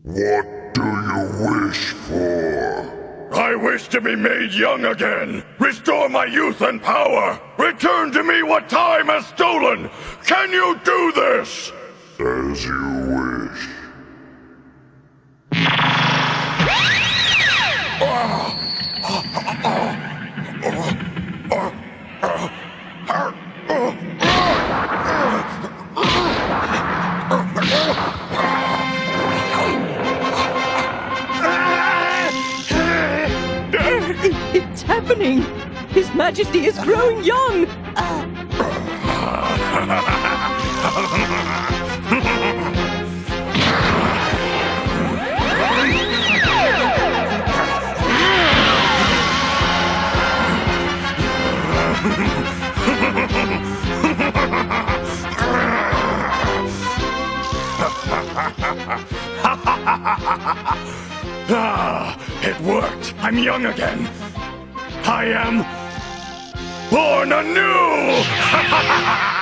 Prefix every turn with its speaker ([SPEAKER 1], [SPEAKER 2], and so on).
[SPEAKER 1] What do you wish for? I wish to be made young again. Restore my youth and power. Return to me what time has stolen. Can you do this? As you wish.
[SPEAKER 2] It's happening! His Majesty is growing young!
[SPEAKER 1] It worked! I'm young again! I am born anew!